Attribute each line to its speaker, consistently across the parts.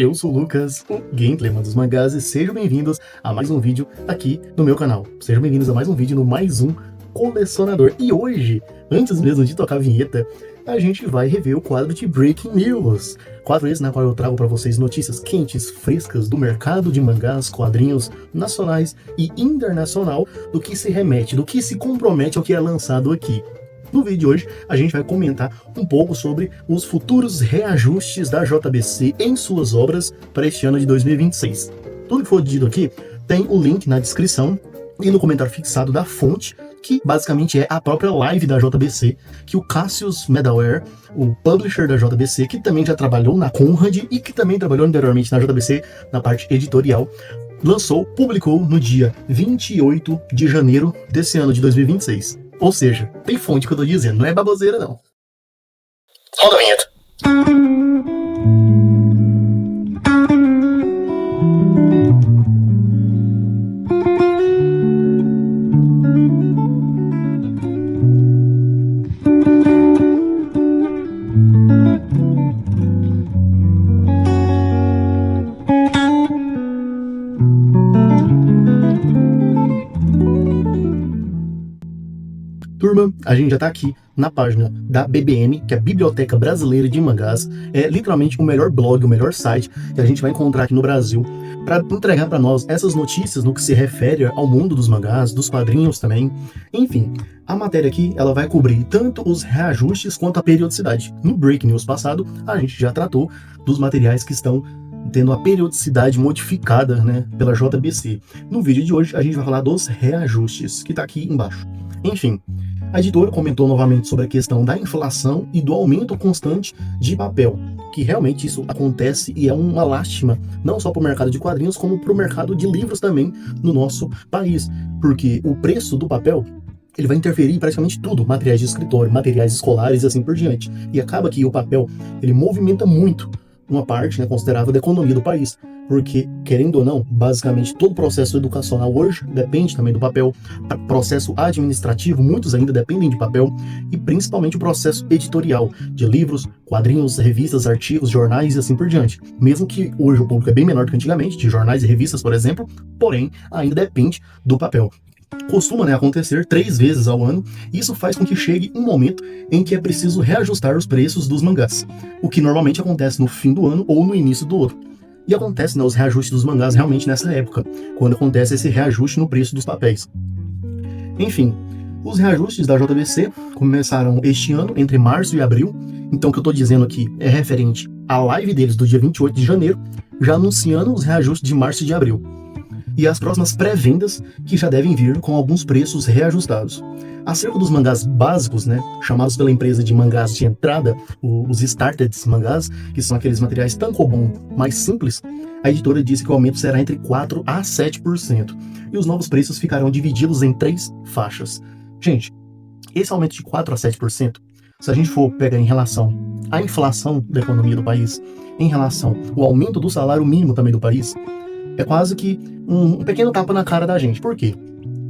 Speaker 1: Eu sou o Lucas, o Gameplayman dos Mangás, e sejam bem-vindos a mais um vídeo aqui no meu canal. Sejam bem-vindos a mais um vídeo no Mais Um Colecionador. E hoje, antes mesmo de tocar a vinheta, a gente vai rever o quadro de Breaking News. Quadro esse na qual eu trago para vocês notícias quentes, frescas do mercado de mangás, quadrinhos nacionais e internacional, do que se remete, do que se compromete ao que é lançado aqui. No vídeo de hoje, a gente vai comentar um pouco sobre os futuros reajustes da JBC em suas obras para este ano de 2026. Tudo que for dito aqui tem o link na descrição e no comentário fixado da fonte, que basicamente é a própria live da JBC, que o Cassius Medaware, o publisher da JBC, que também já trabalhou na Conrad e que também trabalhou anteriormente na JBC na parte editorial, publicou no dia 28 de janeiro desse ano de 2026. Ou seja, tem fonte que eu tô dizendo, não é baboseira não. Roda a vinheta. Turma, a gente já tá aqui na página da BBM, que é a Biblioteca Brasileira de Mangás. É literalmente o melhor blog, o melhor site que a gente vai encontrar aqui no Brasil, para entregar para nós essas notícias no que se refere ao mundo dos mangás, dos quadrinhos também. Enfim, a matéria aqui ela vai cobrir tanto os reajustes quanto a periodicidade. No Breaking News passado, a gente já tratou dos materiais que estão tendo a periodicidade modificada, né, pela JBC. No vídeo de hoje, a gente vai falar dos reajustes, que tá aqui embaixo. Enfim, a editora comentou novamente sobre a questão da inflação e do aumento constante de papel, que realmente isso acontece e é uma lástima, não só para o mercado de quadrinhos, como para o mercado de livros também no nosso país, porque o preço do papel ele vai interferir em praticamente tudo, materiais de escritório, materiais escolares e assim por diante, e acaba que o papel ele movimenta muito uma parte, né, considerável da economia do país, porque, querendo ou não, basicamente todo o processo educacional hoje depende também do papel, processo administrativo, muitos ainda dependem de papel, e principalmente o processo editorial, de livros, quadrinhos, revistas, artigos, jornais e assim por diante. Mesmo que hoje o público é bem menor do que antigamente, de jornais e revistas, por exemplo, porém, ainda depende do papel. Costuma, né, acontecer 3 vezes ao ano, e isso faz com que chegue um momento em que é preciso reajustar os preços dos mangás, o que normalmente acontece no fim do ano ou no início do outro. E acontece, né, os reajustes dos mangás realmente nessa época, quando acontece esse reajuste no preço dos papéis. Enfim, os reajustes da JBC começaram este ano, entre março e abril, então o que eu estou dizendo aqui é referente à live deles do dia 28 de janeiro, já anunciando os reajustes de março e de abril. E as próximas pré-vendas que já devem vir com alguns preços reajustados. Acerca dos mangás básicos, né, chamados pela empresa de mangás de entrada, os started mangás, que são aqueles materiais tankobon mais simples, a editora disse que o aumento será entre 4% a 7%, e os novos preços ficarão divididos em 3 faixas. Gente, esse aumento de 4% a 7%, se a gente for pegar em relação à inflação da economia do país, em relação ao aumento do salário mínimo também do país, é quase que um pequeno tapa na cara da gente. Por quê?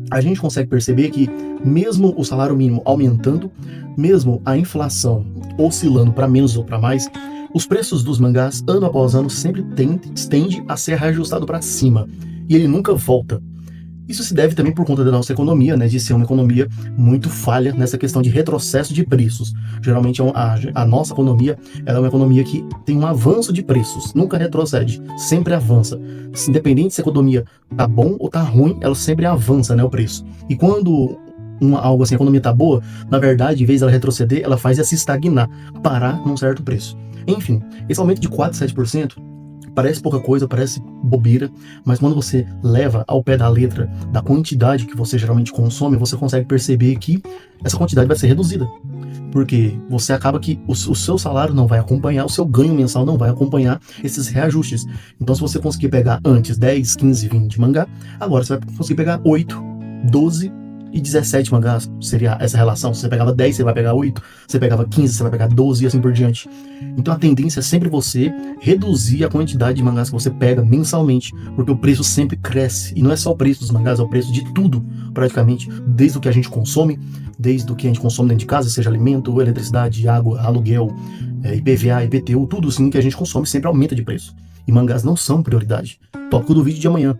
Speaker 1: A gente consegue perceber que mesmo o salário mínimo aumentando, mesmo a inflação oscilando para menos ou para mais, os preços dos mangás, ano após ano, sempre tende a ser reajustado para cima. E ele nunca volta. Isso se deve também por conta da nossa economia, né, de ser uma economia muito falha nessa questão de retrocesso de preços. Geralmente a nossa economia ela é uma economia que tem um avanço de preços, nunca retrocede, sempre avança. Independente se a economia tá bom ou tá ruim, ela sempre avança, né, o preço. E quando algo assim, a economia tá boa, na verdade, em vez dela retroceder, ela faz se estagnar, parar num certo preço. Enfim, esse aumento de 4% a 7%, parece pouca coisa, parece bobeira, mas quando você leva ao pé da letra da quantidade que você geralmente consome, você consegue perceber que essa quantidade vai ser reduzida. Porque você acaba que o seu salário não vai acompanhar, o seu ganho mensal não vai acompanhar esses reajustes. Então, se você conseguir pegar antes 10, 15, 20 mangá, agora você vai conseguir pegar 8, 12 e 17 mangás, seria essa relação. Se você pegava 10, você vai pegar 8, você pegava 15, você vai pegar 12 e assim por diante. Então a tendência é sempre você reduzir a quantidade de mangás que você pega mensalmente, porque o preço sempre cresce, e não é só o preço dos mangás, é o preço de tudo, praticamente, desde o que a gente consome, desde o que a gente consome dentro de casa, seja alimento, eletricidade, água, aluguel, IPVA, IPTU, tudo assim que a gente consome sempre aumenta de preço. e mangás não são prioridade. Tópico do vídeo de amanhã.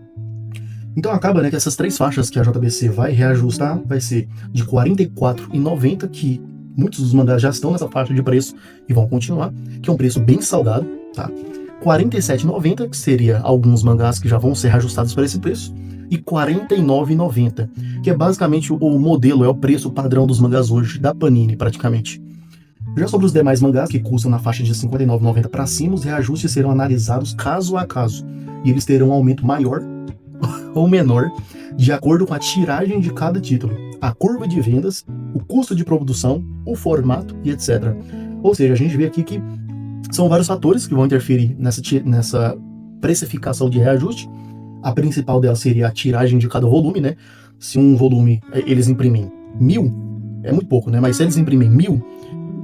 Speaker 1: Então acaba, né, que essas 3 faixas que a JBC vai reajustar vai ser de R$ 44,90, que muitos dos mangás já estão nessa faixa de preço e vão continuar, que é um preço bem salgado, tá? R$ 47,90, que seria alguns mangás que já vão ser reajustados para esse preço, e R$ 49,90, que é basicamente o modelo, é o preço padrão dos mangás hoje, da Panini praticamente. Já sobre os demais mangás, que custam na faixa de R$ 59,90 para cima, os reajustes serão analisados caso a caso, e eles terão um aumento maior ou menor, de acordo com a tiragem de cada título, a curva de vendas, o custo de produção, o formato e etc. Ou seja, a gente vê aqui que são vários fatores que vão interferir nessa precificação de reajuste. A principal delas seria a tiragem de cada volume, né? Se um volume eles imprimem 1.000, é muito pouco, né? Mas se eles imprimem 1.000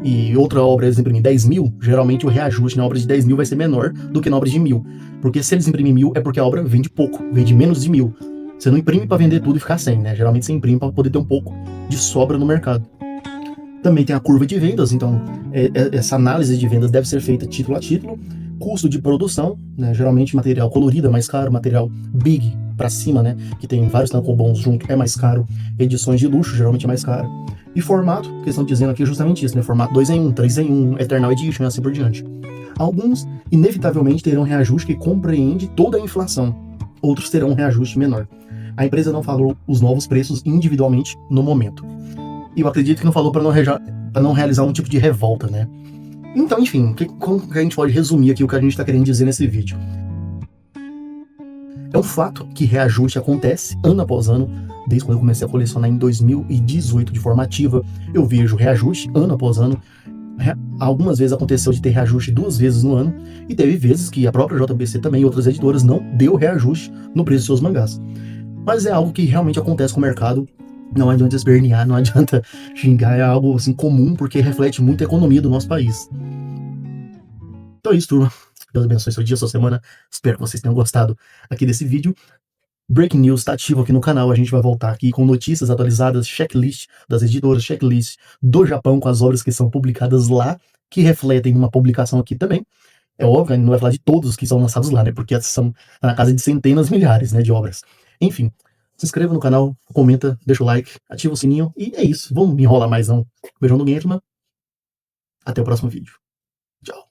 Speaker 1: e outra obra eles imprimem 10.000, geralmente o reajuste na obra de 10.000 vai ser menor do que na obra de 1.000. Porque se eles imprimem 1.000 é porque a obra vende pouco, vende menos de 1.000. Você não imprime para vender tudo e ficar sem, né? Geralmente você imprime para poder ter um pouco de sobra no mercado. Também tem a curva de vendas, então essa análise de vendas deve ser feita título a título. Custo de produção, né? Geralmente material colorido é mais caro, material big para cima, né? Que tem vários tankobons junto é mais caro. Edições de luxo geralmente é mais caro. E formato, que eles estão dizendo aqui é justamente isso, né? Formato 2 em 1, 3 em 1, Eternal Edition e assim por diante. Alguns, inevitavelmente, terão reajuste que compreende toda a inflação. Outros terão um reajuste menor. A empresa não falou os novos preços individualmente no momento. E eu acredito que não falou para não realizar um tipo de revolta, né? Então, enfim, como que a gente pode resumir aqui o que a gente está querendo dizer nesse vídeo? É um fato que reajuste acontece ano após ano. Desde quando eu comecei a colecionar em 2018 de forma ativa, eu vejo reajuste ano após ano. Algumas vezes aconteceu de ter reajuste 2 vezes no ano, e teve vezes que a própria JBC também e outras editoras não deu reajuste no preço dos seus mangás. Mas é algo que realmente acontece com o mercado, não adianta espernear, não adianta xingar, é algo assim comum, porque reflete muito a economia do nosso país. Então é isso, turma. Deus abençoe seu dia, sua semana. Espero que vocês tenham gostado aqui desse vídeo. Breaking News está ativo aqui no canal, a gente vai voltar aqui com notícias atualizadas, checklist das editoras, checklist do Japão com as obras que são publicadas lá, que refletem uma publicação aqui também. É óbvio, a gente não vai falar de todos que são lançados lá, né, porque são na casa de centenas, milhares, né, de obras. Enfim, se inscreva no canal, comenta, deixa o like, ativa o sininho, e é isso, vamos me enrolar mais não. Beijão do Gentleman, até o próximo vídeo. Tchau.